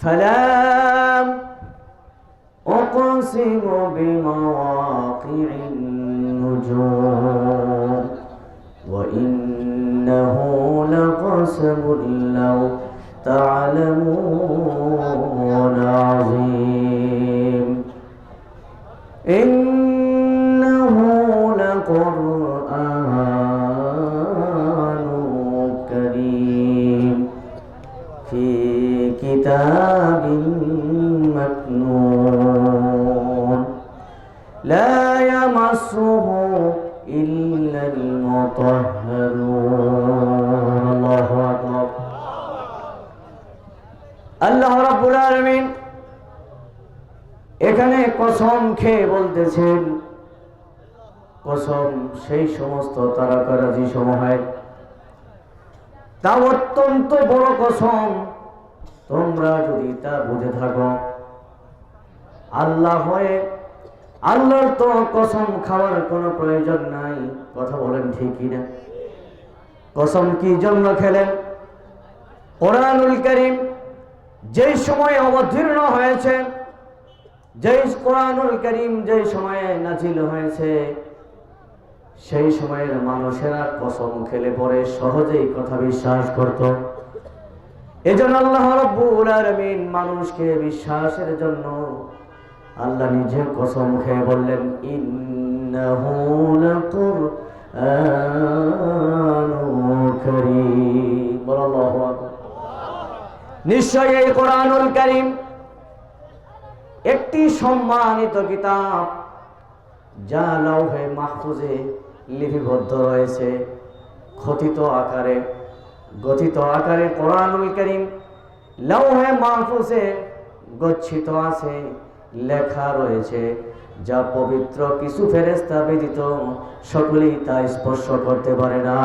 فلا أقسم بمواقع النجوم وإنه لقسم لو تعلمون عظيم إنه لقرآن كريم في كتاب مكنون لا يمسه إلا المطهرون الله أكبر আল্লাহ রাব্বুল আলামিন এখানে কসম খেয়ে বলতেছেন, কসম সেই সমস্ত তারকারাজি সমূহের, তা অত্যন্ত বড় কসম। তোমরা যদি তা বুঝে থাকো, আল্লাহ হয়ে আল্লাহর তো কসম খাওয়ার কোনো প্রয়োজন নাই। কথা বলেন ঠিক কিনা? কসম কি জন্য খেলেন? কোরআনুল কারীম যেই সময় অবতীর্ণ হয়েছে, যেই কোরআনুল কারীম যেই সময়ে নাজিল হয়েছে, সেই সময়ের মানুষেরা কসম খেলে পরে সহজেই কথা বিশ্বাস করত। এজন্য আল্লাহ রাব্বুল আলামিন মানুষকে বিশ্বাসের জন্য আল্লাহ নিজে কসম খেয়ে বললেন, ইন্নাহু লাকুরআনুন কারীম। আল্লাহু আকবার। নিশ্চয়ই এই কোরআনুল কারীম একটি সম্মানিত কিতাব, যা লাউহে মাহফুজে লিপিবদ্ধ রয়েছে। খতিত আকারে, গঠিত আকারে কোরআনুল কারীম লাউহে মাহফুজে গচ্ছিত আছে, লেখা রয়েছে, যা পবিত্র কিছু ফেরেশতা ব্যতীত সকলেই তা স্পর্শ করতে পারে না।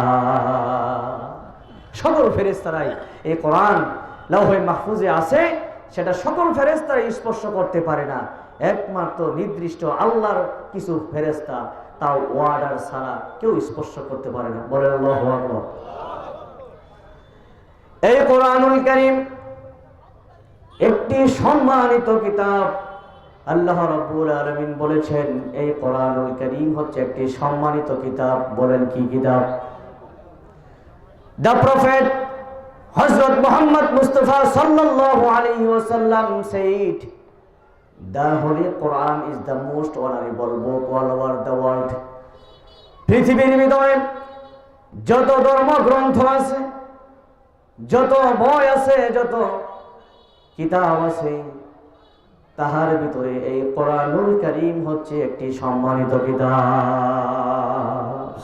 সকল ফেরেশতারাই এই কোরআন লাউহে মাহফুজে আছে, সেটা সকল ফেরেশতারা স্পর্শ করতে পারে না। একমাত্র নির্দিষ্ট আল্লাহর কিছু ফেরেশতা, তাও ওয়ার্ডার ছাড়া কেউ স্পর্শ করতে পারে না। বলেন আল্লাহু আকবার। এই কোরআনুল কারীম একটি সম্মানিত কিতাব। আল্লাহ রাব্বুল আলামিন বলেছেন, এই কোরআনুল কারীম হচ্ছে একটি সম্মানিত কিতাব। বলেন কি কিতাব? The prophet Hazrat Muhammad Mustafa sallallahu alaihi wasallam said, the Holy Quran is the most honorable book all over the world. পৃথিবীর ভিতরে যত ধর্মগ্রন্থ আছে, যত বই আছে, যত কিতাব আছে, তাহার ভিতরে এই কোরআনুল কারীম হচ্ছে একটি সম্মানিত কিতাব।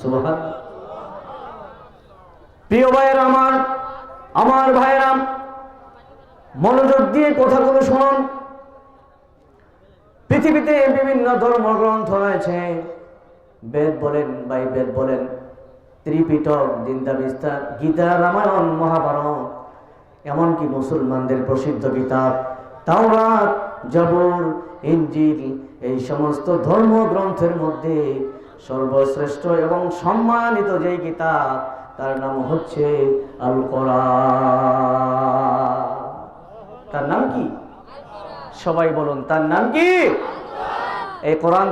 সুবহানাল্লাহ। প্রিয় ভাইয়েরা আমার ভাইয়েরা, মনোযোগ দিয়ে কথাগুলো শুনুন। পৃথিবীতে বিভিন্ন ধর্মগ্রন্থ রয়েছে। বেদ বলেন, বাইবেল বলেন, ত্রিপিটক, জিন্দাবিস্তার, গীতা, রামায়ণ, মহাভারত, এমনকি মুসলমানদের প্রসিদ্ধ কিতাব তাওরাত, জবুর, ইনজিল, এই সমস্ত ধর্মগ্রন্থের মধ্যে সর্বশ্রেষ্ঠ এবং সম্মানিত যেই কিতাব, তার নাম হচ্ছে আল কোরআন। তার নাম কি? সবাই বলুন, তার নাম কি? এই কোরআন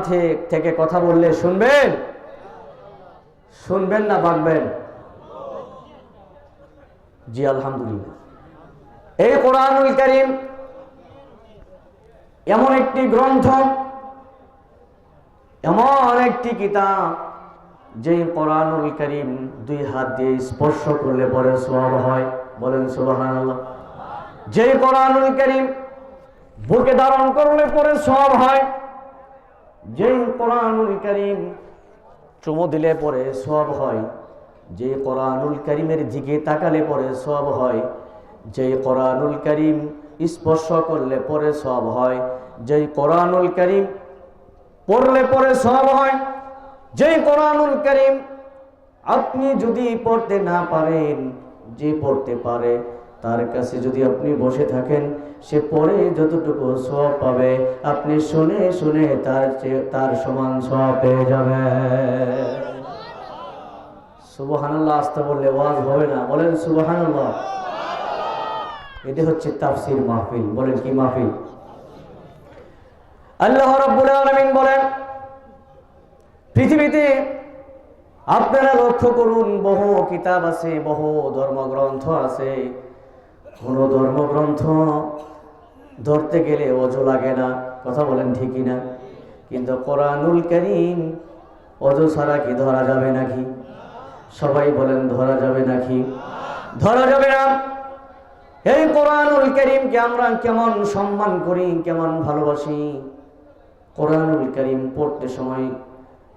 থেকে কথা বললে শুনবেন? শুনবেন না ভাগবেন? জি আলহামদুলিল্লাহ। এই কোরআনুল কারীম এমন একটি গ্রন্থ, এমন একটি কিতাব, যে কোরআনুল কারীম দুই হাত দিয়ে স্পর্শ করলে পরে সওয়াব হয়। বলেন সুবহানাল্লাহ। যে কোরআনুল কারীম বুকে ধারণ করলে পরে সওয়াব হয়। যে কোরআনুল কারীম চুমু দিলে পরে সওয়াব হয়। যে কোরআনুল কারীমের দিকে তাকালে পরে সওয়াব হয়। যে কোরআনুল কারীম স্পর্শ করলে পরে সওয়াব হয়। যে কোরআনুল কারীম পড়লে পরে সওয়াব হয়। যে কোরআনুল কারীম আপনি যদি পড়তে না পারেন, যে পড়তে পারে তার কাছে যদি আপনি বসে থাকেন, সে পড়ে যতটুকু সওয়াব পাবে, আপনি শুনে শুনে তার সমান সওয়াব পেয়ে যাবেন। সুবহানাল্লাহ। আস্তে বললে ওয়াজ হবে না। বলেন সুবহানাল্লাহ। এটা হচ্ছে তাফসীর মাহফিল। বলেন কি মাহফিল? আল্লাহ রাব্বুল আলামিন বলেন, পৃথিবীতে আপনারা লক্ষ্য করুন, বহু কিতাব আছে, বহু ধর্মগ্রন্থ আছে। কোন ধর্মগ্রন্থ ধরতে গেলে অজু লাগে না, কথা বলেন ঠিকই না? কিন্তু কোরআনুল কারীম অজু ছাড়া কি ধরা যাবে নাকি? সবাই বলেন ধরা যাবে নাকি? ধরা যাবে না। এই কোরআনুল কারীমকে আমরা কেমন সম্মান করি, কেমন ভালোবাসি। কোরআনুল কারীম পড়তে সময়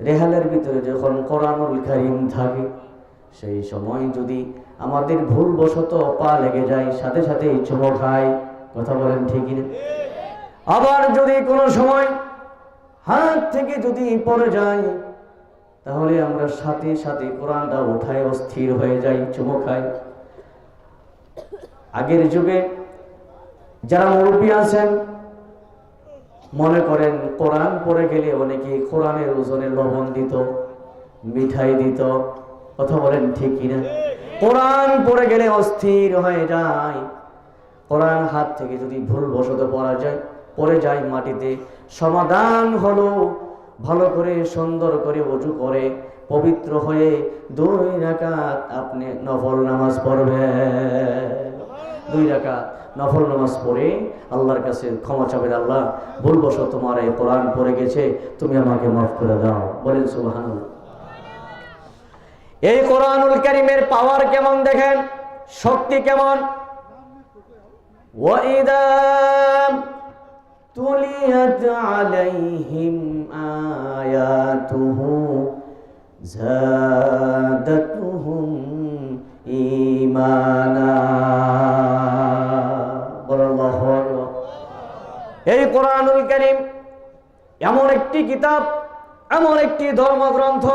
রেহালের ভিতরে যখন কোরআনুল কারীম থাকে, সেই সময় যদি আমাদের ভুলবশত পা লেগে যায়, সাথে সাথে চুমো খায়, কথা বলেন ঠিকই না? আবার যদি কোনো সময় হাত থেকে যদি পড়ে যায়, তাহলে আমরা সাথে সাথে কোরআনটা উঠায় অস্থির হয়ে যাই, চুমো খাই। আগের যুগে যারা মুরব্বী আছেন মনে করেন কোরআন পড়ে গেলে অনেকে কোরআনের ওজনে লবণ দিত, মিঠাই দিত, কথা বলেন ঠিক কিনা? কোরআন পড়ে গেলে অস্থির হয়ে যায়। কোরআন হাত থেকে যদি ভুলবশত পড়ে যায় মাটিতে, সমাধান হলো ভালো করে সুন্দর করে ওযু করে পবিত্র হয়ে 2 রাকাত আপনি নফল নামাজ পড়বেন। 2 রাকাত নফল নামাজ পড়ে আল্লাহর কাছে ক্ষমা চাবেন, আল্লাহ ভুলবশত তোমার এই কোরআন পড়ে গেছে, তুমি আমাকে মাফ করে দাও। বলেন সুবহানাল্লাহ। এই কোরআনুল কারীমের পাওয়ার কেমন দেখেন, শক্তি কেমন। ওয়াইদা তুলিয়াত আলাইহিম আয়াতুহু যাদাতুহুম ঈমানা। আল্লাহু আকবার। এই কোরআনুল কারীম এমন একটি কিতাব, এমন একটি ধর্মগ্রন্থ,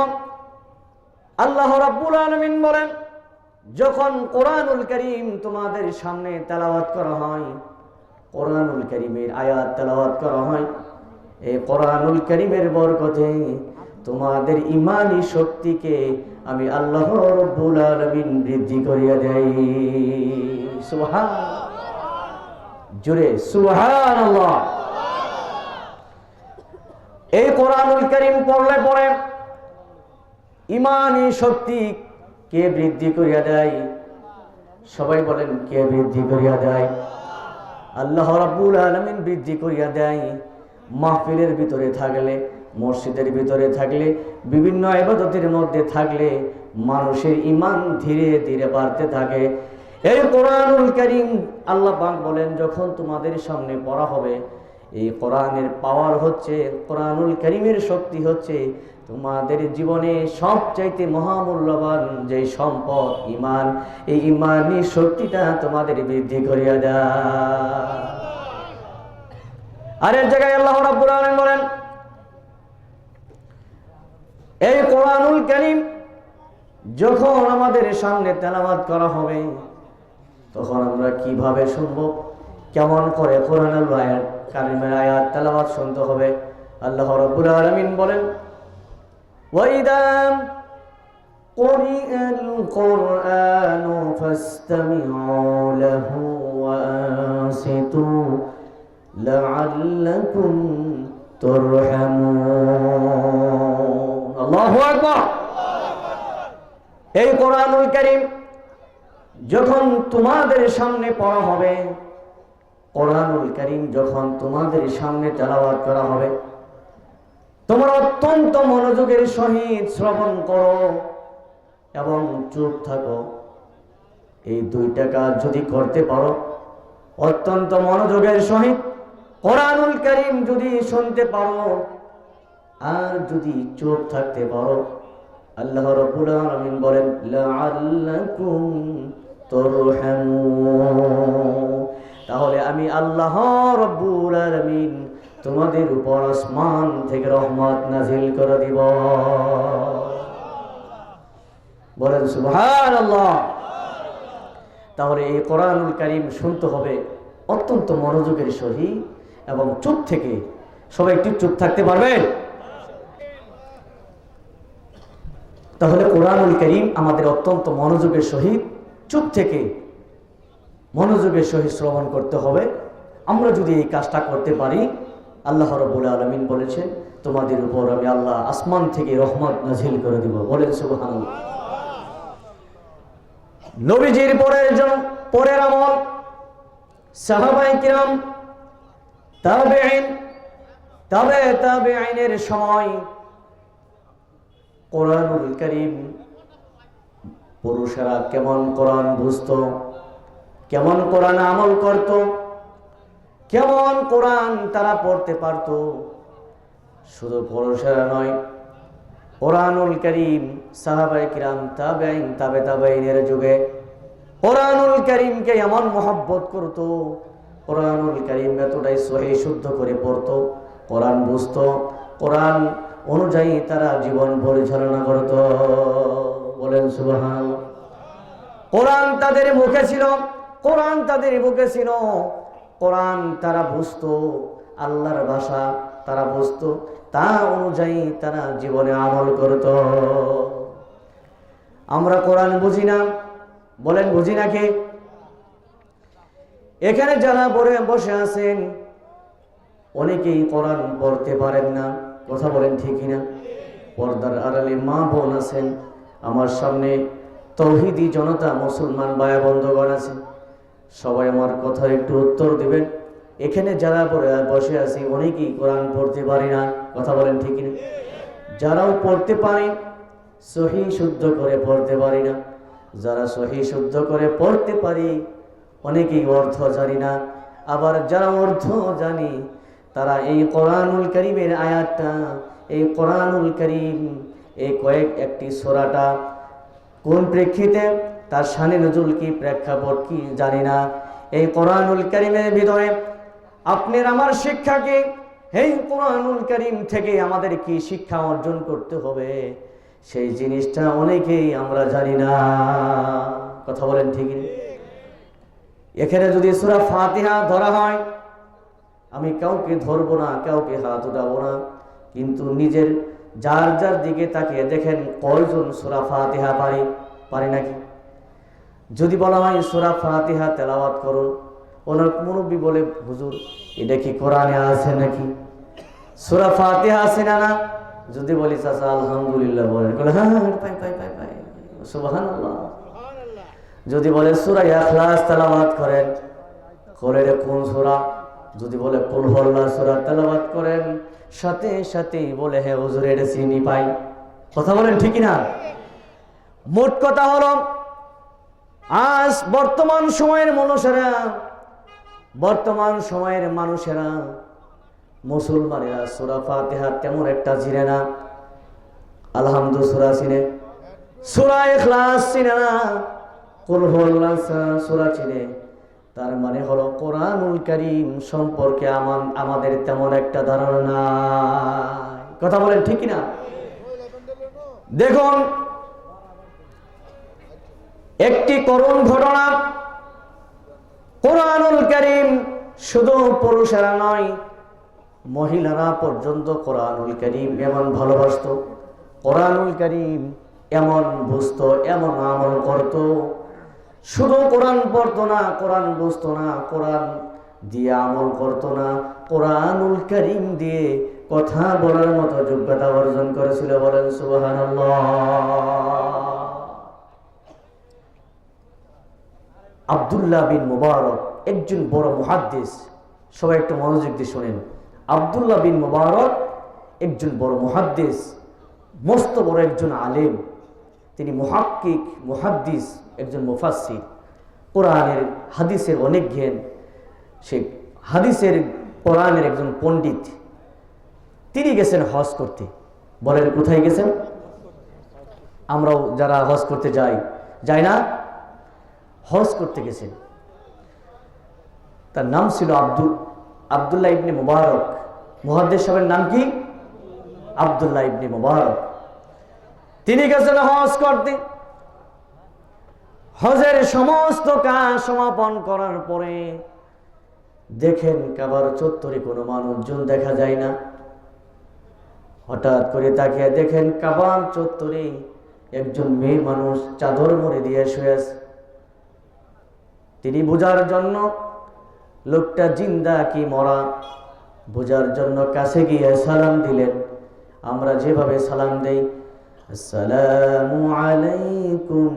আল্লাহ রাব্বুল আলামিন বলেন, যখন কোরআনুল কারীম তোমাদের সামনে তেলাওয়াত করা হয়, কোরআনুল কারীমের আয়াত তেলাওয়াত করা হয়, এই কোরআনুল কারীমের বরকতে তোমাদের ঈমানি শক্তিকে আমি আল্লাহ রাব্বুল আলামিন বৃদ্ধি করিয়া দেই। সুবহানাল্লাহ, জোরে সুবহানাল্লাহ। এই কোরআনুল কারীম পড়লে পরে ঈমানি শক্তি কে বৃদ্ধি করিয়া দেয়? সবাই বলেন কে বৃদ্ধি করিয়া দেয়? আল্লাহ রাব্বুল আলামিন বৃদ্ধি করিয়া দেয়। মাহফিলের ভিতরে থাকলে, মসজিদের ভিতরে থাকলে, বিভিন্ন ইবাদতের মধ্যে থাকলে মানুষের ঈমান ধীরে ধীরে বাড়তে থাকে। এই কোরআনুল কারীম আল্লাহ পাক বলেন, যখন তোমাদের সামনে পড়া হবে, এই কোরআনের পাওয়ার হচ্ছে, কোরআনুল কারীমের শক্তি হচ্ছে তোমাদের জীবনে সবচাইতে মহামূল্যবান যে সম্পদ ঈমান, এই ঈমানি শক্তিটা তোমাদের বৃদ্ধি করিয়া দেয়। আর এর জায়গায় আল্লাহ রাব্বুল আলামিন বলেন, এই কোরআনুল কারীম যখন আমাদের সামনে তেলাওয়াত করা হবে, তখন আমরা কিভাবে শুনবো, কেমন করে কোরআনুল কারীমের আয়াত তেলাওয়াত শুনতে হবে। আল্লাহ রাব্বুল আলামিন বলেন, وَإِذَا قُرِئَ الْقُرْآنُ فَاسْتَمِعُوا لَهُ وَأَنصِتُوا لَعَلَّكُمْ تُرْحَمُونَ। আল্লাহু আকবার। এই কোরআনুল কারীম যখন তোমাদের সামনে পড়া হবে, কোরআনুল কারীম যখন তোমাদের সামনে তেলাওয়াত করা হবে, তোমরা অত্যন্ত মনোযোগের সহিত শ্রবণ করো এবং চুপ থাকো। এই 2টা কাজ যদি করতে পারো, অত্যন্ত মনোযোগের সহিত কোরআনুল কারীম যদি শুনতে পারো, আর যদি চুপ থাকতে পারো, আল্লাহ রাব্বুল আলামিন বলেন, লাআল্লাকুম তুরহামুন, তাহলে আমি আল্লাহ রাব্বুল আলামিন তোমাদের উপর আসমান থেকে রহমত নাজিল করে দিব। বলেন সুবহানাল্লাহ। তাহলে এই কোরআনুল কারীম শুনতে হবে অত্যন্ত মনোযোগের সহিত এবং চুপ থেকে। সবাই একটু চুপ থাকতে পারবেন? তাহলে কোরআনুল কারীম আমাদের অত্যন্ত মনোযোগের সহিত চুপ থেকে মনোযোগের সহিত শ্রবণ করতে হবে। আমরা যদি এই কাজটা করতে পারি, আল্লাহ রাব্বুল আলামিন বলেছেন, তোমাদের উপর আমি আল্লাহ আসমান থেকে রহমত নাজিল করে দিব। বলেন সুবহানাল্লাহ। নবীজির পরের আমল সাহাবায়ে কিরাম, তাবেঈন, তাবেঈনের সময় কোরআনুল কারীম, পুরুষেরা কেমন কোরআন বুঝতো, কেমন কোরআন আমল করত, কেমন কোরআন তারা পড়তে পারত। শুধু পুরুষেরা নয়, কোরআনুল কারীম সাহাবায়ে কিরাম, তাবেঈন, তাবেঈনের যুগে কোরআনুল কারীমকে এমন মহব্বত করত, কোরআনুল কারীম এতটাই সহিহ শুদ্ধ করে পড়ত, কোরআন বুঝতো, কোরআন অনুযায়ী তারা জীবন পরিচালনা করত। বলেন সুবহানাল্লাহ। কোরআন তাদের মুখে ছিল, কোরআন তাদের বুকে ছিল, কোরআন তারা বুঝতো, আল্লাহর ভাষা তারা বুঝতো, তা অনুযায়ী তারা জীবনে আমল করত। আমরা কোরআন বুঝি না, বলেন বুঝি নাকি? এখানে যারা বসে আছেন অনেকেই কোরআন পড়তে পারেন না, কথা বলেন ঠিকই না? পর্দার আড়ালে মা বোন আছেন, আমার সামনে তৌহিদি জনতা মুসলমান ভাই বন্ধুগণ আছেন, সবাই আমার কথা একটু উত্তর দিবেন। এখানে যারা বসে আছি অনেকেই কোরআন পড়তে পারি না, কথা বলেন ঠিকই না? যারাও পড়তে পারি সহিহ শুদ্ধ করে পড়তে পারি না, যারা সহিহ শুদ্ধ করে পড়তে পারি অনেকেই অর্থ জানি না, আবার যারা অর্থ জানি তারা এই কোরআনুল কারীমের আয়াতটা, এই কোরআনুল কারীম এই একটি সূরাটা কোন প্রেক্ষিতে, তার শানে নজুল কি, প্রেক্ষাপট কি জানি না। এই কোরআনুল কারীমের ভিতরে আপনার আমার শিক্ষা কি, এই কোরআনুল কারীম থেকে আমাদের কি শিক্ষা অর্জন করতে হবে, সেই জিনিসটা অনেকেই আমরা জানি না, কথা বলেন ঠিক না? এখানে যদি সূরা ফাতিহা ধরা হয়, আমি কাউকে ধরবো না, কাউকে হাত উঠাবো না, কিন্তু নিজের যার যার দিকে তাকিয়ে দেখেন কয়জন সূরা ফাতিহা পারি নাকি? যদি বলা হয় সূরা ফাতিহা তেলাওয়াত করো, ওনার মুরব্বী বলে হুজুর এটা কি কোরআনে আছে নাকি? সূরা ফাতিহা আছে না? না। যদি বলি চাচা আলহামদুলিল্লাহ বলেন, হ্যাঁ পাই সুবহানাল্লাহ। যদি বলে সূরা ইখলাস তেলাওয়াত করেন, করে কোন সূরা? যদি বলে কুল হুয়াল্লাহ সূরা তেলাওয়াত করেন, সাথে সাথেই বলে হ্যাঁ হুজুর এটা চিনি পাই, কথা বলেন ঠিক না? মোট কথা হলো আজ বর্তমান সময়ের মানুষেরা মুসলমানেরা সূরা ফাতিহা তেমন একটা চিনে না, আলহামদু সূরা চিনে, সূরা ইখলাস চিনে না, কুল হুয়াল্লাহ সূরা চিনে। তার মানে হলো কোরআনুল কারীম সম্পর্কে আমাদের তেমন একটা ধারণা নাই, কথা বলেন ঠিক না? দেখুন একটি করুণ ঘটনা, কোরআনুল কারীম শুধু পুরুষেরা নয়, মহিলারা পর্যন্ত কোরআনুল কারীম এমন ভালোবাসতো, কোরআনুল কারীম এমন বুঝতো, এমন আমল করতো। শুধু কোরআন পড়তো না, কোরআন বুঝতো না, কোরআন দিয়ে আমল করতো না, কোরআনুল কারীম দিয়ে কথা বলার মতো যোগ্যতা অর্জন করেছিল। বলেন সুবহানাল্লাহ। আব্দুল্লাহ বিন মুবারক একজন বড় মুহাদ্দিস, সবাই একটু মনোযোগ দিয়ে শোনেন। আব্দুল্লাহ বিন মুবারক একজন বড় মুহাদ্দিস, মস্ত বড় একজন আলেম, তিনি মুহাক্কিক, মুহাদ্দিস, একজন মুফাসসির, কোরআনের হাদিসের অনেক জ্ঞান, সে হাদিসের কোরআনের একজন পণ্ডিত। তিনি গেছেন হজ করতে। বলেন কোথায় গেছেন? আমরাও যারা হজ করতে যাই না, হজ করতে গেছেন। তার নাম ছিল আব্দুল্লাহ ইবনে মুবারক। মুহাদ্দিস সাহেবের নাম কি? আব্দুল্লাহ ইবনে মুবারক। তিনি গেছেন হজ করতে। হজের সমস্ত কাজ সমাপন করার পরে দেখেন কাবার চত্বরে কোনো মানুষজন দেখা যায় না। হঠাৎ করে তাকিয়ে দেখেন কাবার চত্বরে একজন মেয়ে মানুষ চাদর মুড়ি দিয়ে শুয়ে আছে। তিনি বোঝার জন্য লোকটা জিন্দা কি মরা বোঝার জন্য কাছে গিয়ে সালাম দিলেন। আমরা যেভাবে সালাম দেই, আসসালামু আলাইকুম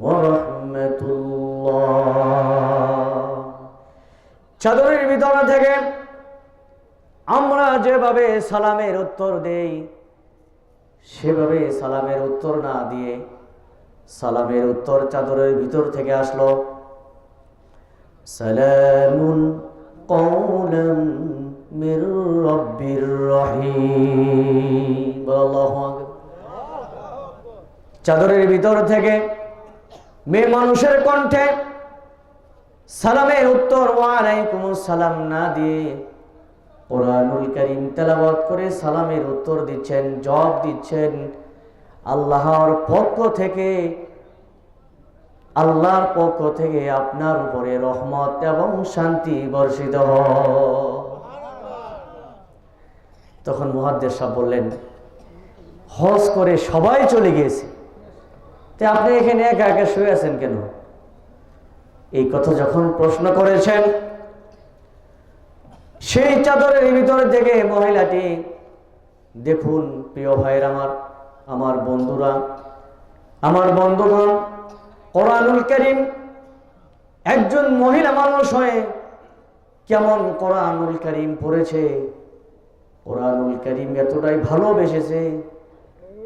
ওয়া রাহমাতুল্লাহ, চাদরের ভিতর থেকে আমরা যেভাবে সালামের উত্তর দেই সেভাবে সালামের উত্তর না দিয়ে সালামের উত্তর চাদরের ভিতর থেকে আসলো, সালামুন কওলাম মির রাব্বির রহিম। আল্লাহু আকবার। চাদরের ভিতর থেকে মেয়ে মানুষের কণ্ঠে সালামের উত্তর ওয়া আলাইকুমুস সালাম না দিয়ে কোরআনুল কারীম তেলাওয়াত করে সালামের উত্তর দিচ্ছেন, জবাব দিচ্ছেন, আল্লাহর পক্ষ থেকে, আল্লাহর পক্ষ থেকে আপনার উপরে রহমত এবং শান্তি বর্ষিত হোক। তখন মুহাদ্দিস সাহেব বললেন, হজ করে সবাই চলে গিয়েছে, তা আপনি এখানে একা একা শুয়ে আছেন কেন? এই কথা যখন প্রশ্ন করেছেন, সেই চাদরের ভিতর থেকে মহিলাটি, দেখুন প্রিয় ভাইয়ের আমার বন্ধুরা, আমার বন্ধুগণ, কোরআনুল কারীম একজন মহিলা মানুষ হয়ে কেমন কোরআনুল কারীম পড়েছে, কোরআনুল কারীম এতটাই ভালোবেসেছে,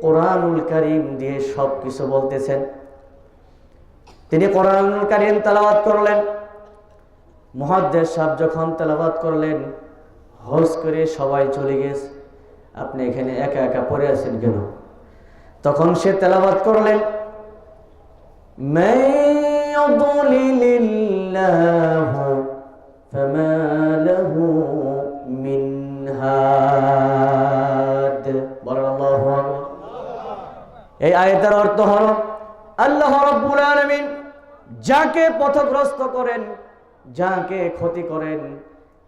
কোরআনুল কারীম দিয়ে সবকিছু বলতেছেন। তিনি কোরআনুল কারীম তেলাওয়াত করলেন। মুহাদ্দিস সাহেব যখন তেলাওয়াত করলেন, হজ করে সবাই চলে গেছে, আপনি এখানে একা একা পড়ে আছেন কেন? তখন সে তেলাওয়াত করলেন, মা ইউদ্লিলিল্লাহু ফামা লাহু মিন হাদ। বলেন আল্লাহু আকবার। এই আয়াতের অর্থ হলো, আল্লাহ রাব্বুল আলামিন যাকে পথভ্রষ্ট করেন, যাকে ক্ষতি করেন,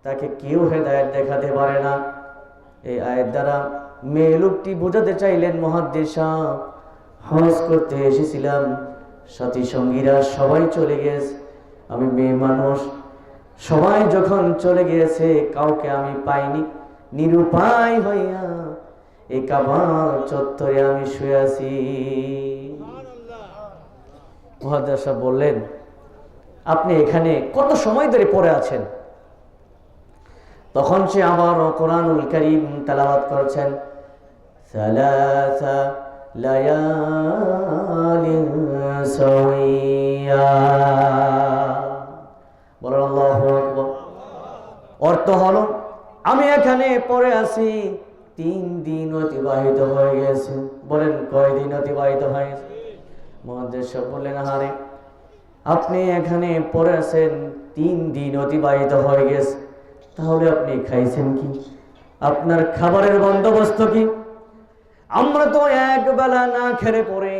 তাকে কেউ হেদায়েত দেখাতে পারে না। এই আয়াত দ্বারা মেয়ে লোকটি বোঝাতে চাইলেন, মুহাদ্দিস সাহেব, হজ করতে এসেছিলাম, সাথী সঙ্গীরা সবাই চলে গেছে, আমি মেয়ে মানুষ, সবাই যখন চলে গিয়েছে কাউকে আমি পাইনি, নিরুপায় হইয়া এই কাবা চত্বরে আমি শুয়ে আছি। মুহাদ্দিস সাহেব বললেন, আপনি এখানে কত সময় ধরে পড়ে আছেন? তখন সে আবার কোরআনুল কারীম তেলাওয়াত করছেন, সালাসা লায়ালিন সাওয়িয়া। বলেন আল্লাহু আকবার। অর্থ হলো, আমি এখানে পড়ে আছি 3 দিন অতিবাহিত হয়ে গেছে। বলেন কয় দিন অতিবাহিত হয়েছে? মুহাদ্দিস সাহেব বললেন, আরে আপনি এখানে পড়ে আছেন 3 দিন অতিবাহিত হয়ে গেছে, তাহলে আপনি খাইছেন কি? আপনার খাবারের বন্দোবস্ত কি? আমরা তো এক বেলা না খেলে পরে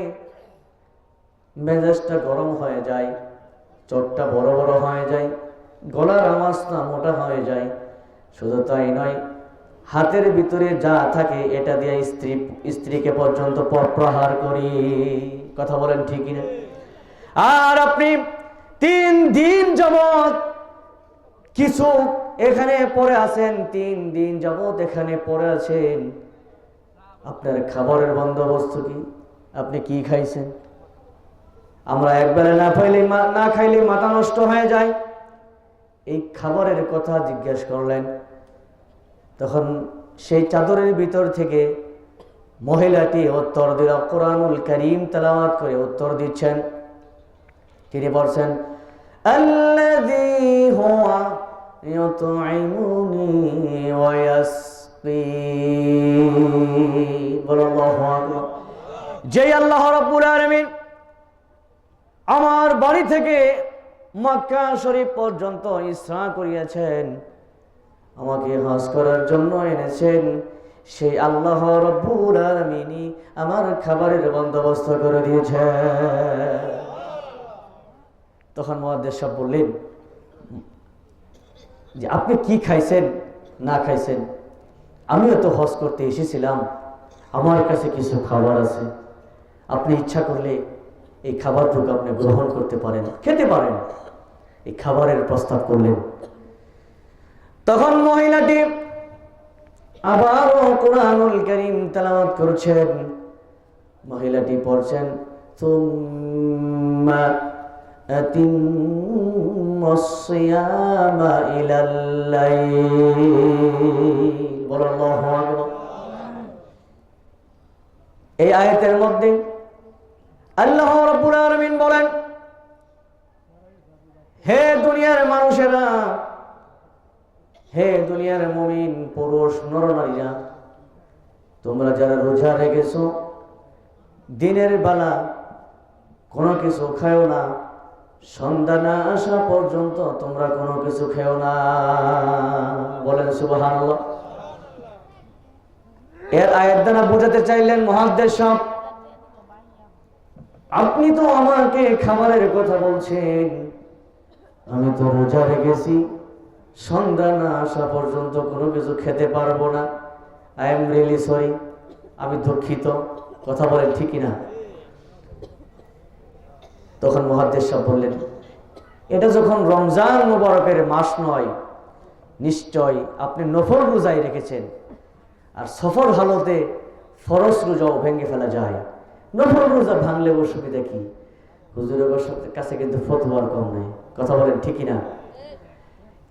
মেজাজটা গরম হয়ে যায়, চোখটা বড় বড় হয়ে যায়, গলার আওয়াজটা মোটা হয়ে যায়। শুধু তাই নয়, হাতের ভিতরে যা থাকে এটা দিয়ে স্ত্রীকে পর্যন্ত প্রহার করি। কথা বলেন ঠিক না? আর আপনি 3 দিন যাবত কিছু এখানে পড়ে আছেন, 3 দিন যাবত এখানে পড়ে আছেন, আপনার খাবারের বন্দোবস্ত কি? আপনি কি খাইছেন? আমরা একবেলা না খাইলে মাথা নষ্ট হয়ে যায়। এই খাবারের কথা জিজ্ঞেস করলেন। তখন সেই চাদরের ভিতর থেকে মহিলাটি উত্তর দিল, কোরআনুল কারীম তেলাওয়াত করে উত্তর দিচ্ছেন। তিনি বলছেন, আল্লাযী হুয়া ইউতঈমুনি ওয়া ইয়াসকিন। আল্লাহু আকবার। যে আল্লাহ রাব্বুল আলামিন আমার বাড়ি থেকে মক্কা শরীফ পর্যন্ত ইসরা করিয়েছেন, আমাকে হজ করার জন্য এনেছেন, সেই আল্লাহ রাব্বুল আলামিনই আমার খাবারের বন্দোবস্ত করে দিয়েছেন। তখন মুহাদ্দিস সাহেব বললেন যে, আপনি কি খাইছেন না খাইছেন, আমিও তো হজ করতে এসেছিলাম, আমার কাছে কিছু খাবার আছে, আপনি ইচ্ছা করলে এই খাবারটুকু আপনি গ্রহণ করতে পারেন, খেতে পারেন। এই খাবারের প্রস্তাব করলেন। তখন মহিলাটি আবারও কুরআনুল কারীম তেলাওয়াত করছেন। মহিলাটি পড়ছেন, সুম্মা আতিম্মাস সিয়ামা ইলাল লাইল। বলো আল্লাহু আকবার। এই আয়াতের মধ্যে আল্লাহ রাব্বুল আলামিন বলেন, হে দুনিয়ার মানুষেরা, হে দুনিয়ার মুমিন পুরুষ নরনারীরা, তোমরা যারা রোজা রেখেছো দিনের বেলা কোনো কিছু খাও না, সন্ধ্যা না আসা পর্যন্ত তোমরা কোনো কিছু খেও না। বলেন সুবহানাল্লাহ। এর আয়াত দ্বারা বোঝাতে চাইলেন মুহাদ্দিস সাহেব, আপনি তো আমাকে খাবারের কথা বলছেন, আমি তো রোজা রেখেছি, সন্ধ্যা না আসা পর্যন্ত কোনো কিছু খেতে পারবো না। আই এম রিয়েলি সরি, আমি দুঃখিত। কথা বলেন ঠিকই না? তখন মুহাদ্দিস সাহেব বললেন, এটা যখন রমজান মুবারকের মাস নয়, নিশ্চয় আপনি নফল রোজাই রেখেছেন। আর সফর হালতে ফরজ রোজাও ভেঙে ফেলা যায়, নফল রোজা ভাঙলে অসুবিধা কি? হুজুরের কাছে কিন্তু ফতোয়ার কম নেই। কথা বলেন ঠিকই না?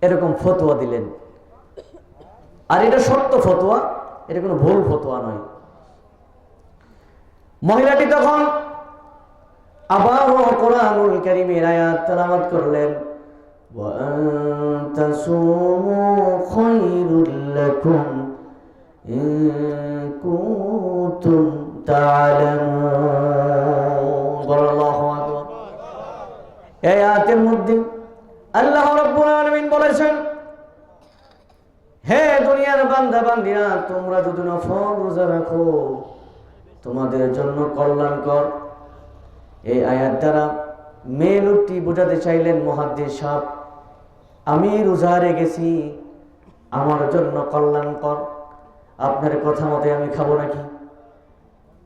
এরকম ফতোয়া দিলেন, আর এটা সত্য ফতোয়া, এটা কোনো ভুল ফতোয়া নয়। মহিলাটি তখন আবার কুরআনুল কারীমের আয়াত তেলাওয়াত করলেন, ওয়া আনতাসুমু খায়রুল লাকুম ইন কুনতুম তা'লামুন। আল্লাহু আকবার। এই আয়াতের মধ্যে আল্লাহ রাব্বুল আলামিন বলেছেন, হে দুনিয়ার বান্দা বান্দীরা, তোমরা যদি নফল রোজা রাখো তোমাদের জন্য কল্যাণকর। এই আয়াত দ্বারা মেয়ে লোকটি বোঝাতে চাইলেন মুহাদ্দিস সাহেব, আমি রোজা রেখেছি, আমার জন্য কল্যাণকর, আপনার কথা মতে আমি খাবো নাকি?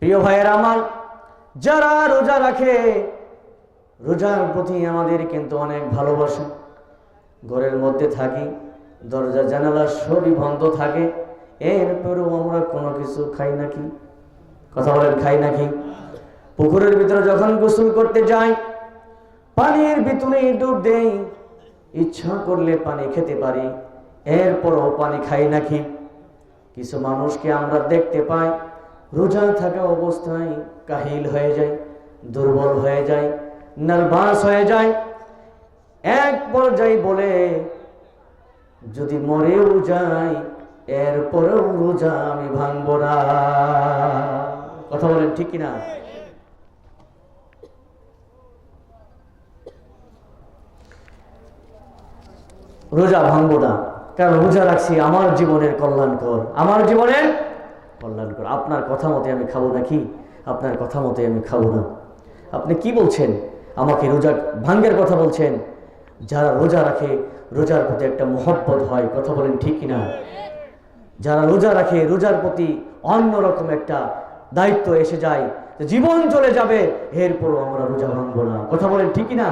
প্রিয় ভাইয়েরা আমার, যারা রোজা রাখে, রোজার প্রতি আমাদের কিন্তু অনেক ভালোবাসা। ঘরের মধ্যে থাকি, দরজা জানালা সবই বন্ধ থাকে, এরপরেও আমরা কোনো কিছু খাই নাকি? কথা বলেন, খাই নাকি? পুকুরের ভিতরে যখন গোসল করতে যাই, পানির ভিতরে ডুব দেই, ইচ্ছা করলে পানি খেতে পারি, এরপরও পানি খাই নাকি? কিছু মানুষকে আমরা দেখতে পাই রোজা থাকা অবস্থায় কাহিল হয়ে যায়, দুর্বল হয়ে যায়, নার্ভাস হয়ে যায়, এক পর্যায়ে বলে যদি মরেও যাই এরপরেও রোজা আমি ভাঙবো না। কথা বলেন ঠিক কিনা? রোজা ভাঙবো না, কারণ রোজা রাখছি আমার জীবনের কল্যাণকর, আমার জীবনের কল্যাণকর। আপনার কথা মতে আমি খাবো নাকি? আপনার কথা মতে আমি খাবো না। আপনি কি বলছেন? আমাকে রোজা ভাঙ্গের কথা বলছেন? যারা রোজা রাখে রোজার প্রতি একটা মহব্বত হয়। কথা বলেন ঠিক কিনা? যারা রোজা রাখে রোজার প্রতি অন্যরকম একটা দায়িত্ব এসে যায়, জীবন চলে যাবে, এরপরও আমরা রোজা ভাঙবো না। কথা বলেন ঠিক কিনা?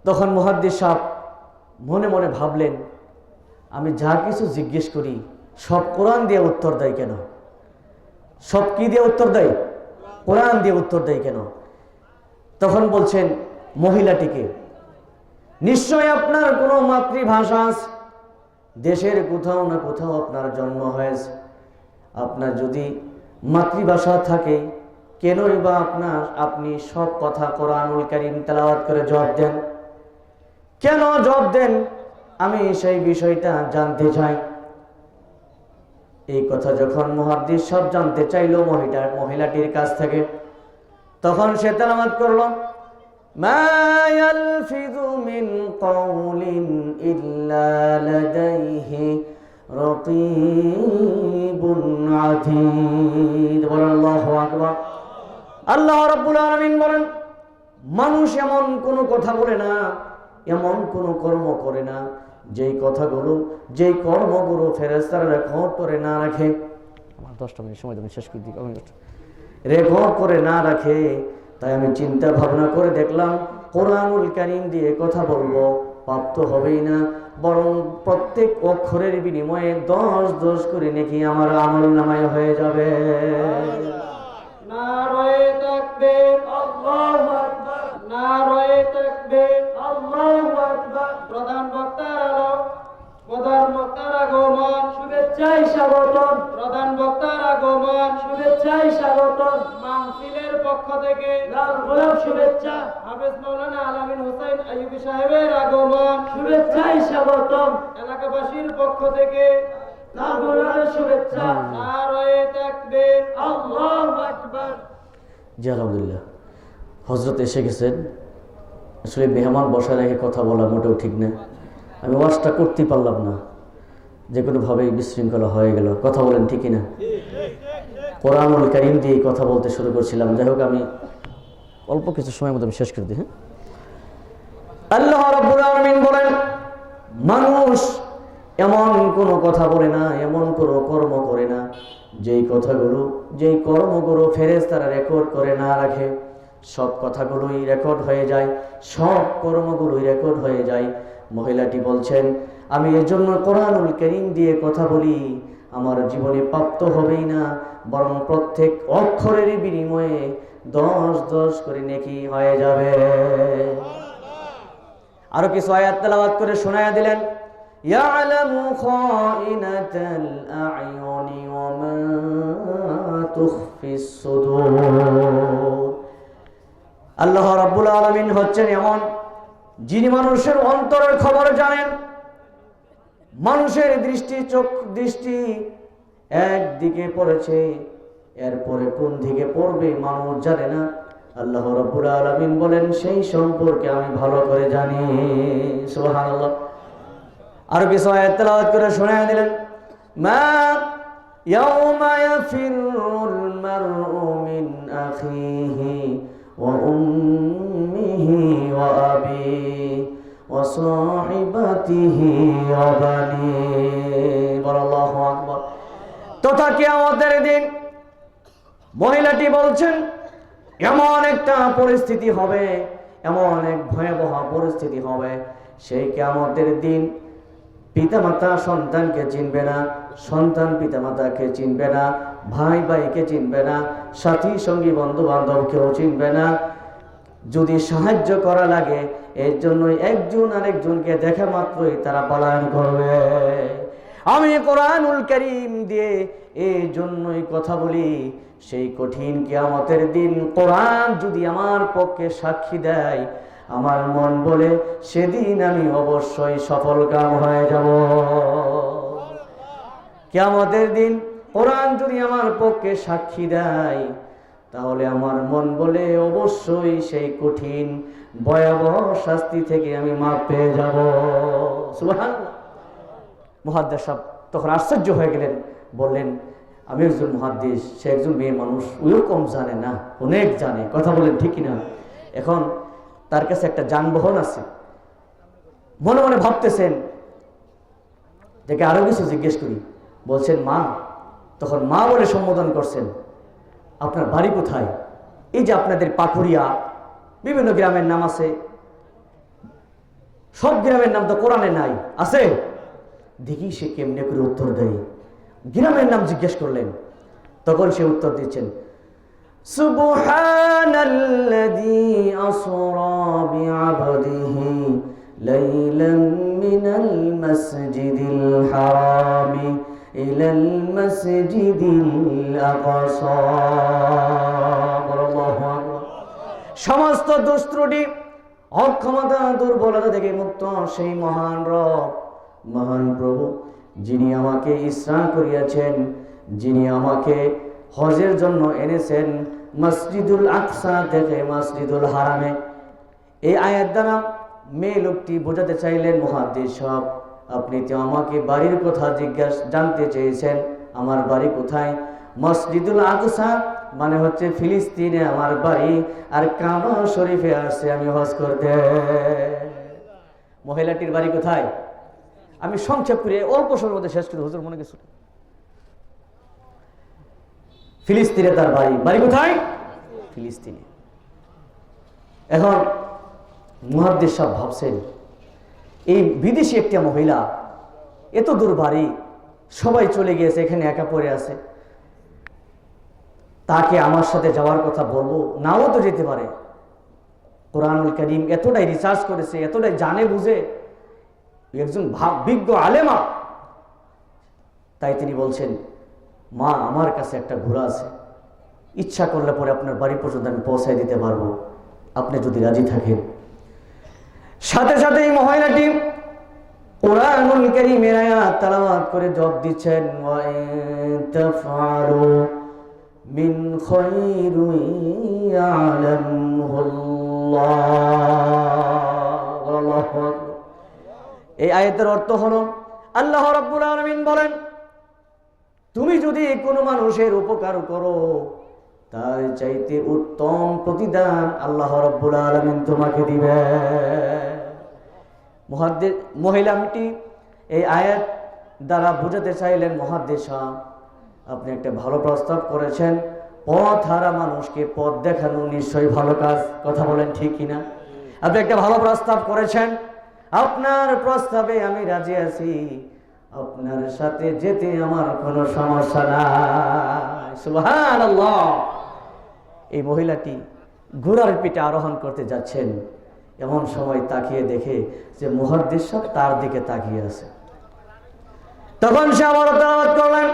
তখন মুহাদ্দিস সাহেব মনে মনে ভাবলেন, আমি যা কিছু জিজ্ঞেস করি সব কোরআন দিয়ে উত্তর দেয় কেন? সব কি দিয়ে উত্তর দেয়? কোরআন দিয়ে উত্তর দেয় কেন? তখন বলছেন মহিলাটিকে, নিশ্চয় আপনার কোনো মাতৃভাষা আছে, দেশের কোথাও না কোথাও আপনার জন্ম হয়েছে। আপনার যদি মাতৃভাষা থাকে, কেনই বা আপনি সব কথা কোরআনুল কারীম তেলাওয়াত করে জবাব দেন? কেন জবাব দেন? আমি সেই বিষয়টা জানতে চাই। এই কথা যখন মুহাদ্দিস সব জানতে চাইল মহিলাটির কাছ থেকে, তখন সে তেলাওয়াত করল, মা ইয়ালফিযু মিন কাওলিন ইল্লা লাদাইহি রাকীবুন আতীদ। আল্লাহু আকবার। আল্লাহ রাব্বুল আলামিন বলেন, মানুষ এমন কোনো কথা বলে না, এমন কোনো কর্ম করে না যেই কথাগুলো, যেই কর্মগুলো ফেরেশতারা রেকর্ড করে না রাখে। আমার 10টা মিনিট সময় দেবেন, শেষ করে দিই। রেকর্ড করে না রাখে। তাই আমি চিন্তা ভাবনা করে দেখলাম কোরআনুল কারীম দিয়ে কথা বলবো, পাপ তো হবেই না, বরং প্রত্যেক অক্ষরের বিনিময়ে 10 করে নেকি আমার আমলনামায় হয়ে যাবে। নারায়ে তাকবীর, আল্লাহু আকবার। নারায়ে তাকবীর, আল্লাহু আকবার। প্রধান বক্তার আগমন, শুভেচ্ছায় স্বাগতম। প্রধান বক্তার আগমন, শুভেচ্ছায় স্বাগতম। মাহফিলের পক্ষ থেকে লাল গোলাপ শুভেচ্ছা। হাফেজ মাওলানা আলামিন হোসেন আইয়ুবী সাহেবের আগমন, শুভেচ্ছায় স্বাগতম। এলাকাবাসীর পক্ষ থেকে লাল গোলাপের শুভেচ্ছা। নারায়ে তাকবীর, আল্লাহু আকবার। জি আলহামদুলিল্লাহ, হজরত এসে গেছেন। আসলে মেহমান বসায় রেখে কথা বলা মোটেও ঠিক না। আমি ওয়াজটা করতেই পারলাম না, যে কোনোভাবেই বিশৃঙ্খলা হয়ে গেল। কথা বলেন ঠিকই না? কোরআনুল কারীম দিয়ে কথা বলতে শুরু করছিলাম। যাই হোক, আমি অল্প কিছু সময়ের মধ্যে আমি শেষ করে দিই। হ্যাঁ, আল্লাহ রাব্বুল আলামিন বলেন, মানুষ এমন কোনো কথা বলে না, এমন কোনো কর্ম করে না যেই কথাগুলো, যেই কর্মগুলো ফেরেশতারা রেকর্ড করে না রাখে। সব কথাগুলোই রেকর্ড হয়ে যায়, সব কর্মগুলোই রেকর্ড হয়ে যায়। মহিলাটি বলছেন, আমি এর জন্য কোরআনুল কারীম দিয়ে কথা বলি, আমার জীবনে প্রাপ্ত হবেই না, বরং প্রত্যেক অক্ষরের বিনিময়ে 10 করে নেকি হয়ে যাবে। আরো কিছু আয়াত তেলাওয়াত করে শোনায়া দিলেন। ইয়ালামু খাইনাতাল আ'য়ুনি ওয়া মা তুখফিস সুদূর। আল্লাহ রাব্বুল আলামিন হচ্ছেন এমন যিনি মানুষের অন্তরের খবর জানেন। মানুষের দৃষ্টি একদিকে পড়েছে, এরপরে কোন দিকে পড়বে মানুষ জানে না। আল্লাহ রাব্বুল আলামিন বলেন, সেই সম্পর্কে আমি ভালো করে জানি। সুবহানাল্লাহ। আর কিছু আয়াত তেলাওয়াত করে শোনায়া দিলেন। মা ইয়াউমা ইয়াফিরুল মারউ মিন আখিহি ওয়া উম্মিহি ওয়া আবিহি ওয়া সাহিবাতিহি ওয়া বানিহি। আল্লাহু আকবার। তথা কিয়ামতের দিন মহিলাটি বলছেন, এমন একটা পরিস্থিতি হবে, এমন এক ভয়াবহ পরিস্থিতি হবে, সেই কিয়ামতের দিন পিতামাতা সন্তানকে চিনবে না, সন্তান পিতামাতাকে চিনবে না, ভাই ভাইকে চিনবে না, সাথী সঙ্গী বন্ধু বান্ধবকেও চিনবে না। যদি সাহায্য করা লাগে, এর জন্যই একজন আরেকজনকে দেখা মাত্রই তারা পলায়ন করবে। আমি কোরআনুল কারীম দিয়ে এই জন্যই কথা বলি, সেই কঠিন কিয়ামতের দিন কোরআন যদি আমার পক্ষে সাক্ষী দেয়, আমার মন বলে সেদিন আমি অবশ্যই সফল কাম হয়ে যাব। কিয়ামতের দিন কোরআন যদি আমার পক্ষে সাক্ষী দেয়, তাহলে আমার মন বলে অবশ্যই সেই কঠিন ভয়াবহ শাস্তি থেকে আমি মাপ পেয়ে যাব। সুবহানাল্লাহ। মুহাদ্দিস সাহেব তখন আশ্চর্য হয়ে গেলেন, বললেন, আমি একজন মুহাদ্দিস, সে একজন মেয়ে মানুষ, ওই কম জানে না, অনেক জানে। কথা বলেন ঠিক না? এখন তার কাছে একটা যানবাহন আছে, মনে মনে ভাবতেছেন দেখে আরো কিছু জিজ্ঞেস করি। বলছেন মা, তখন মা বলে সম্বোধন করছেন। আপনার বাড়ি কোথায়? এই যে আপনাদের পাকুড়িয়া, বিভিন্ন গ্রামের নাম আছে, সব গ্রামের নাম তো কোরআনে নাই, আছে? দেখি সে কেমনে করে উত্তর দেয়। গ্রামের নাম জিজ্ঞেস করলেন, তখন সে উত্তর দিচ্ছেন, সুবহানাল্লাযী আসরা বিআবদিহি লাইলাম মিনাল মাসজিদিল হারামি ইলাল মাসজিদিল আকসা। আল্লাহু আকবার। সমস্ত দোষ ত্রুটি, অক্ষমতা, দুর্বলতা থেকে মুক্ত সেই মহান রব, মহান প্রভু, যিনি আমাকে ইসরা করিয়াছেন, যিনি আমাকে হজের জন্য এনেছেন মসজিদুল আকসা থেকে মসজিদুল হারামে। এই আয়াত দ্বারা মেয়ে লোকটি বোঝাতে চাইলেন, মুহাদ্দিস সাহেব, আপনি তো আমাকে বাড়ির কথা জানতে চেয়েছেন, আমার বাড়ি কোথায়? মসজিদুল আকসা মানে হচ্ছে ফিলিস্তিনে আমার বাড়ি, আর কাবা শরীফে আসছে আমি হজ করতে। মহিলাটির বাড়ি কোথায়? আমি সংক্ষেপ করে অল্প সময়ের মধ্যে শেষ করি, হুজুর মনে কিছু। ফিলিস্তিনে তার বাড়ি। বাড়ি কোথায়? ফিলিস্তিনে। এখন মুহাদ্দিস সাহেব ভাবছেন, এই বিদেশি একটা মহিলা, এত দূর বাড়ি, সবাই চলে গিয়েছে, এখানে একা পড়ে আছে, তাকে আমার সাথে যাওয়ার কথা বলবো, নাও তো যেতে পারে। কোরআনুল কারীম এতটাই রিসার্চ করেছে, এতটাই জানে বুঝে, একজন বিজ্ঞ আলেমা। তাই তিনি বলছেন, মা আমার কাছে একটা ঘোড়া আছে, ইচ্ছা করলে পরে আপনার বাড়ি পর্যন্ত আমি পৌঁছায় দিতে পারবো, আপনি যদি রাজি থাকেন। সাথে সাথে এই মহিলাটি কোরআনুল কারীমের আয়াত তেলাওয়াত করে জবাব দিচ্ছেন, ওয়া ইন তাফআলু মিন খায়রিন ইয়ালামুহুল্লাহ। আল্লাহু আকবার। এই আয়াতের অর্থ হলো, আল্লাহ রাব্বুল আলামিন বলেন, তুমি যদি কোনো মানুষের উপকার করো, তার চাইতে উত্তম প্রতিদান আল্লাহ রাব্বুল আলামিন তোমাকে দিবেন। মহিলাটি এই আয়াত দ্বারা বোঝাতে চাইলেন, মুহাদ্দিস সাহেব আপনি একটা ভালো প্রস্তাব করেছেন, পথ হারা মানুষকে পথ দেখানো নিশ্চয়ই ভালো কাজ। কথা বলেন ঠিক কিনা? আপনি একটা ভালো প্রস্তাব করেছেন, আপনার প্রস্তাবে আমি রাজি আছি, আপনার সাথে যেতে আমার কোনো সমস্যা নাই। সুবহানাল্লাহ। এই মহিলাটি ঘোড়ার পিঠে আরোহণ করতে যাচ্ছেন, এমন সময় তাকিয়ে দেখে যে মুহাদ্দিস সাহেব তার দিকে তাকিয়ে আছে। তখন সে আবার তেলাওয়াত করলেন,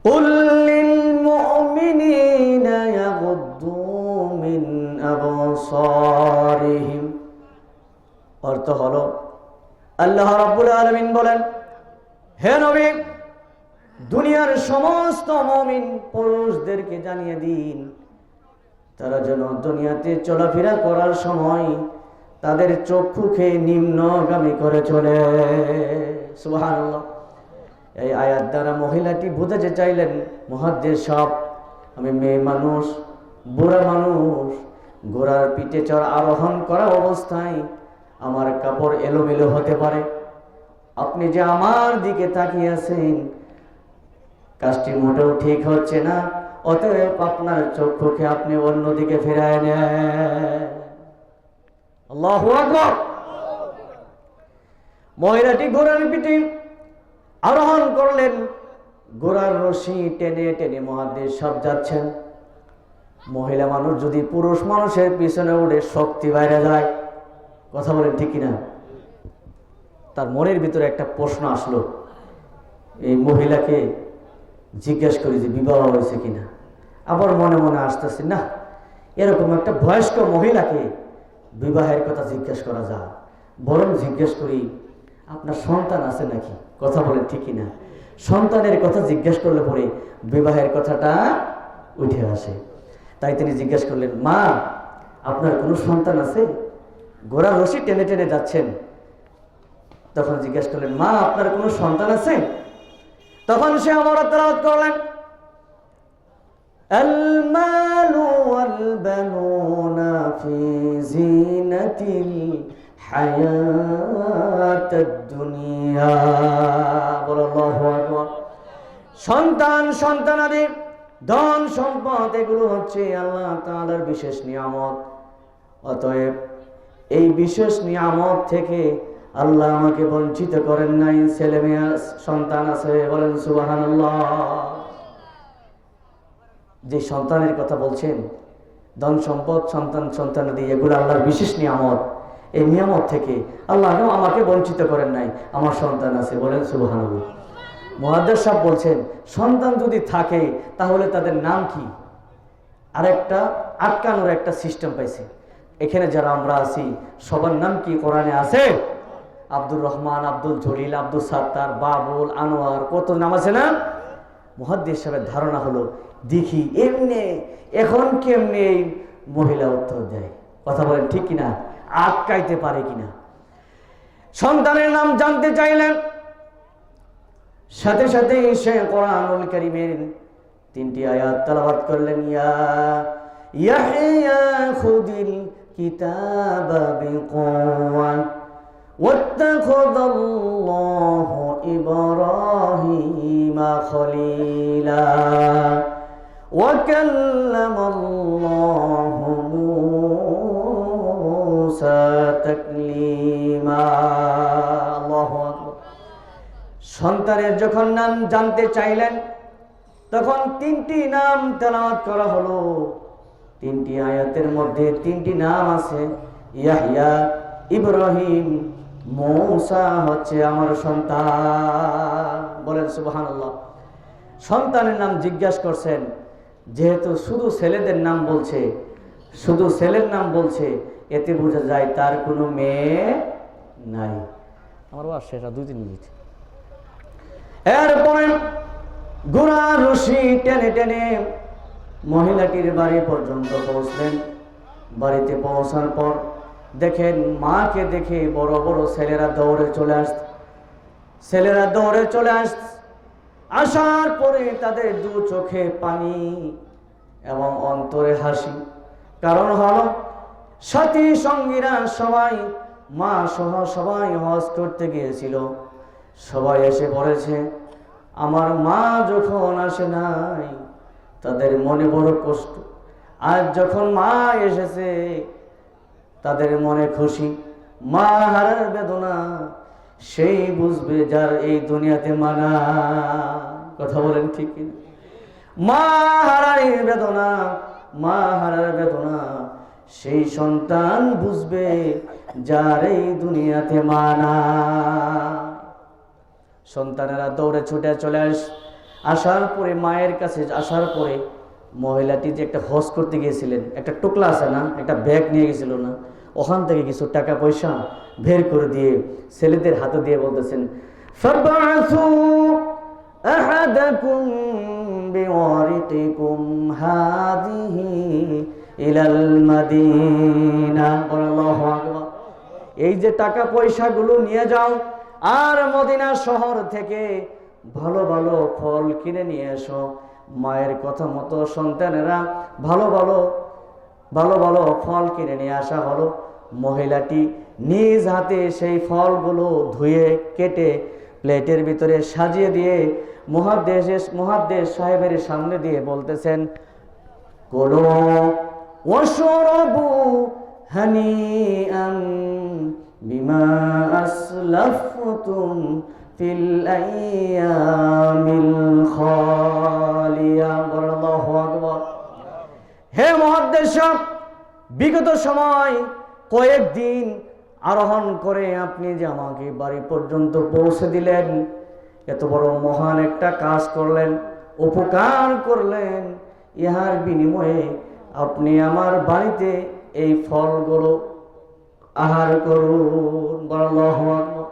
কুল লিল মুমিনিনা ইয়াগুদ্দু মিন আবসারিহিম। অর্থ হলো, আল্লাহ রাব্বুল আলামিন বলেন, হে নবী, দুনিয়ার সমস্ত মুমিন পুরুষদেরকে জানিয়ে দিন, তারা যেন দুনিয়াতে চলাফেরা করার সময় তাদের চক্ষুকে নিম্নগামী করে চলে। সুবহানাল্লাহ। এই আয়াত দ্বারা মহিলাটি বুঝাতে চাইলেন, মুহাদ্দিস সাহেব আমি মেয়ে মানুষ, বুড়া মানুষ, ঘোড়ার পিঠে চড় আরোহণ করা অবস্থায় আমার কাপড় এলোমেলো হতে পারে, আপনি যে আমার দিকে তাকিয়ে আছেন কাজটি মোটেও ঠিক হচ্ছে না, অতএব আপনার চক্ষুকে আপনি অন্যদিকে ফেরায় নেন। আল্লাহু আকবার। মহিলাটি ঘোড়ার পিঠে আরোহণ করলেন, ঘোড়ার রশি টেনে টেনে মুহাদ্দিস সাহেব যাচ্ছেন। মহিলা মানুষ যদি পুরুষ মানুষের পিছনে উঠে শক্তি বাইরে যায়। কথা বলেন ঠিক কিনা? তার মনের ভিতরে একটা প্রশ্ন আসলো, এই মহিলাকে জিজ্ঞেস করি যে বিবাহ হয়েছে কিনা। আবার মনে মনে আসতেছে, না, এরকম একটা বয়স্ক মহিলাকে বিবাহের কথা জিজ্ঞেস করা যায়, বরং জিজ্ঞেস করি আপনার সন্তান আছে নাকি। কথা বলেন ঠিক কিনা? সন্তানের কথা জিজ্ঞেস করলে পরে বিবাহের কথাটা উঠে আসে। তাই তিনি জিজ্ঞেস করলেন, মা আপনার কোনো সন্তান আছে? ঘোড়ার রশি টেনে টেনে যাচ্ছেন, তখন জিজ্ঞেস করলেন, মা আপনার কোনো সন্তান আছে? তখন সে আবার তেলাওয়াত করলেন, আল মালু ওয়াল বানুনা ফি জিনাতিল হায়াতাদ দুনিয়া। আল্লাহু আকবার। সন্তান, সন্তানাদি, ধন সম্পদ এগুলো হচ্ছে আল্লাহ তাআলার বিশেষ নিয়ামত। অতএব এই বিশেষ নিয়ামত থেকে আল্লাহ আমাকে বঞ্চিত করেন নাই। ছেলে মেয়ে সন্তান আছে, বলেন সুবহানাল্লাহ। যে সন্তানের কথা বলছেন, ধন সম্পদ, সন্তান, সন্তানাদি এগুলো আল্লাহর বিশেষ নিয়ামত। এই নিয়ামত থেকে আল্লাহ আমাকে বঞ্চিত করেন নাই, আমার সন্তান আছে, বলেন সুবহানাল্লাহ। মুহাদ্দিস সাহেব বলছেন, সন্তান যদি থাকে তাহলে তাদের নাম কি? আরেকটা আটকানোর একটা সিস্টেম পাইছে। এখানে যারা আমরা আছি সবার নাম কি কোরআনে আছে? আব্দুর রহমান, আব্দুল জলিল, আব্দুল সাত্তার, বাবুল, আনোয়ার, কত নাম আছে না? মুহাদ্দিস সাহেবের ধারণা হলো, দেখি এমনি এখন কেমনি এই মহিলা উত্তর দেয়। কথা বলেন ঠিক কিনা? আটকাইতে পারে কিনা। সন্তানের নাম জানতে চাইলেন, সাথে সাথে সে কোরআনুল কারীমের 3টি আয়াত তেলাওয়াত করলেন, ইয়া ইয়াহইয়া খুদিল কিতাবা বিকুওয়া ওয়াত্তাখাযাল্লাহু ইব্রাহিমা খলিলা ওয়া কাল্লামাল্লাহু موسى تكليما الله أكبر সন্তানের যখন নাম জানতে চাইলেন তখন তিনটি নাম তেলাওয়াত করা হলো। তিনটি আয়াতের মধ্যে তিনটি নাম আছে, ইয়াহইয়া, ইব্রাহিম, মূসা হচ্ছে আমার সন্তান। বলেন সুবহানাল্লাহ। সন্তানের নাম জিজ্ঞাসা করছেন, যেহেতু শুধু ছেলেদের নাম বলছে, শুধু ছেলের নাম বলছে, এতে বোঝা যায় তার কোনো মেয়ে নাই। আমার বাস শেষ, 2-3 মিনিট। এরপরে ঘোড়া রশি টেনে টেনে মহিলাটির বাড়ি পর্যন্ত পৌঁছলেন। বাড়িতে পৌঁছার পর দেখেন মাকে দেখে বড় বড় ছেলেরা দৌড়ে চলে আসছে। ছেলেরা দৌড়ে চলে আসছে, আসার পরে তাদের দু চোখে পানি এবং অন্তরে হাসি। কারণ হলো সাথী সঙ্গীরা সবাই, মা সহ সবাই হজ করতে গিয়েছিল, সবাই এসে পড়েছে। আমার মা যখন আসে নাই তাদের মনে বড় কষ্ট, আর যখন মা এসেছে তাদের মনে খুশি। মা হারার বেদনা সেই বুঝবে যার এই দুনিয়াতে মানা। কথা বলেন ঠিক কিনা? মা হারার বেদনা, মা হারার বেদনা সেই সন্তান বুঝবে যার এই দুনিয়াতে মানা। সন্তানেরা দৌড়ে ছুটে চলে আসার পরে মায়ের কাছে আসার পরে মহিলাটি যে একটা হজ করতে গিয়েছিলেন, একটা টুকলা আছে না, একটা ব্যাগ নিয়ে গেছিল না, ওখান থেকে কিছু টাকা পয়সা বের করে দিয়ে ছেলেদের হাতে দিয়ে বলতেছেন, ফাবআসু আহাদাকুম বিওয়ারিকিকুম হাদিহি ইলাল মাদিনা। আল্লাহু আকবার। এই যে টাকা পয়সাগুলো নিয়ে যাও আর মদিনা শহর থেকে ভালো ভালো ফল কিনে নিয়ে এসো। মায়ের কথা মতো সন্তানেরা ভালো ভালো ফল কিনে নিয়ে আসা হলো। মহিলাটি নিজ হাতে সেই ফলগুলো ধুয়ে কেটে প্লেটের ভিতরে সাজিয়ে দিয়ে মুহাদ্দিস সাহেবের সামনে দিয়ে বলতেছেন, কুলু ওয়াশরাবু হানিআন বিমা আসলাফতুম ফিল আইয়ামিল খালিয়া। আল্লাহু আকবার। হে মুহাদ্দিস সাহেব, বিগত সময় কয়েকদিন আরোহণ করে আপনি যে আমাকে বাড়ি পর্যন্ত পৌঁছে দিলেন, এত বড় মহান একটা কাজ করলেন, উপকার করলেন, ইহার বিনিময়ে আপনি আমার বাড়িতে এই ফলগুলো আহার করুন। আল্লাহু আকবার।